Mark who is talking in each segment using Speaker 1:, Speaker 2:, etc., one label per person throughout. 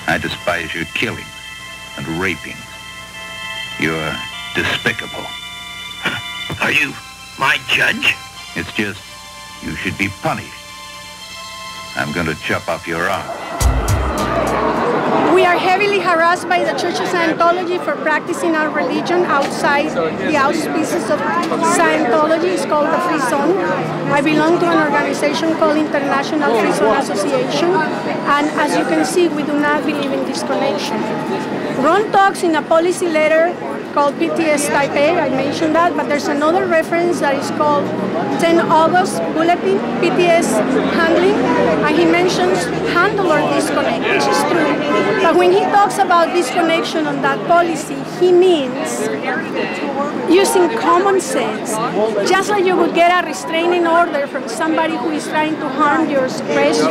Speaker 1: I despise your killings and rapings. You're despicable.
Speaker 2: Are you my judge?
Speaker 1: It's just, you should be punished. I'm going to chop off your arm.
Speaker 3: We are heavily harassed by the Church of Scientology for practicing our religion outside the auspices of Scientology. It's called the Free Zone. I belong to an organization called International Free Zone Association, and as you can see, we do not believe in disconnection. Ron talks in a policy letter called PTS Type A, I mentioned that, but there's another reference that is called 10 August Bulletin, PTS Handling, and he mentions handler disconnect, which is true. But when he talks about disconnection on that policy, he means using common sense. Just like you would get a restraining order from somebody who is trying to harm your expression,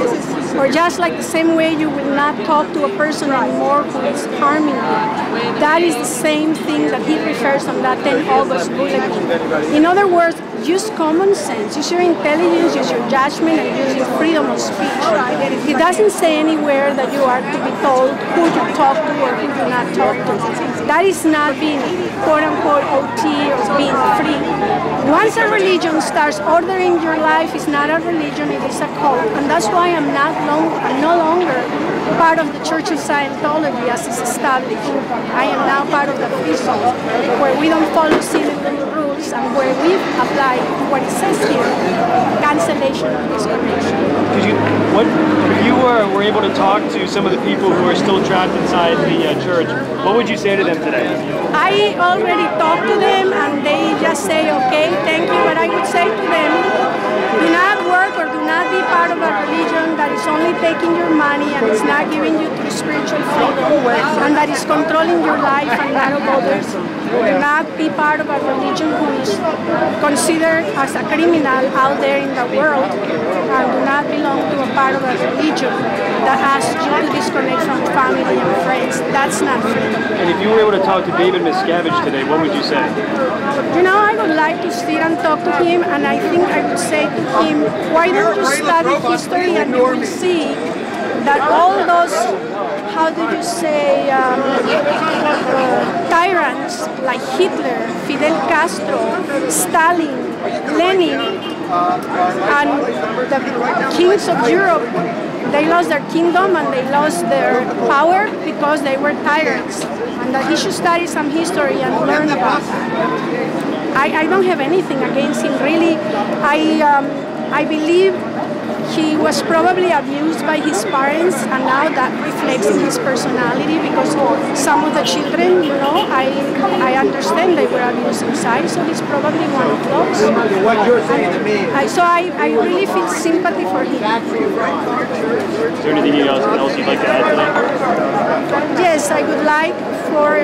Speaker 3: or just like the same way you will not talk to a person anymore who is harming you. That is the same thing that he refers on that 10 August bulletin. In other words, use common sense, use your intelligence, use your judgment, and use your freedom of speech. It doesn't say anywhere that you are to be told who you talk to or who you not talk to. That is not being quote-unquote OT or being free. Once a religion starts ordering your life, it's not a religion, it is a cult. And that's why I'm no longer part of the Church of Scientology as it's established. I am now part of the Free Zone, where we don't follow silly little rules and where we apply what it says here, cancellation of disconnection.
Speaker 4: If you were able to talk to some of the people who are still trapped inside the church, what would you say to them today?
Speaker 3: I already talked to them and they just say, okay, thank you, but I would say to them, do not work or do not be part of a religion that is only taking your money and is not giving you true spiritual freedom and that is controlling your life and that of others. Do not be part of a religion who is considered as a criminal out there in the world, and do not belong to a part of a religion that asks you to disconnect from family and friends. That's not freedom.
Speaker 4: And if you were able to talk to David Miscavige today, what would you say?
Speaker 3: You know, I would like to sit and talk to him, and I think I would say to him, why don't you study history and you will see that all those, how do you say, tyrants like Hitler, Fidel Castro, Stalin, Lenin, and the kings of Europe, they lost their kingdom and they lost their power because they were tyrants. And that he should study some history and learn about that. I don't have anything against him, really. I believe he was probably abused by his parents, and now that reflects in his personality because some of the children, you know, I understand they were abused inside, so he's probably one of those.
Speaker 2: What you're saying to me.
Speaker 3: So I really feel sympathy for him.
Speaker 4: Is there anything else you'd like to add today?
Speaker 3: Yes, I would like for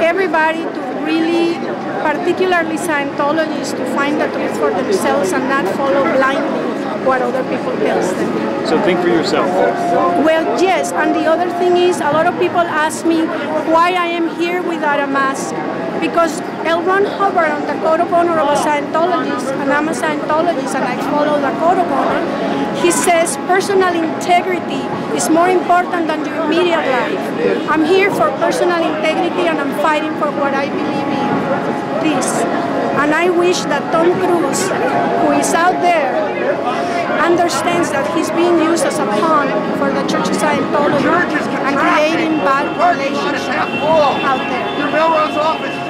Speaker 3: everybody to really, particularly Scientologists, to find the truth for themselves and not follow blindly what other people tell them.
Speaker 4: So think for yourself.
Speaker 3: Well, yes, and the other thing is, a lot of people ask me why I am here without a mask. Because L. Ron Hubbard on the Code of Honor of a Scientologist, and I'm a Scientologist and I follow the Code of Honor, he says personal integrity is more important than your immediate life. I'm here for personal integrity and I'm fighting for what I believe in. This. And I wish that Tom Cruise, who is out there, understands that he's being used as a pawn for the Church of Scientology and creating bad relationships out there.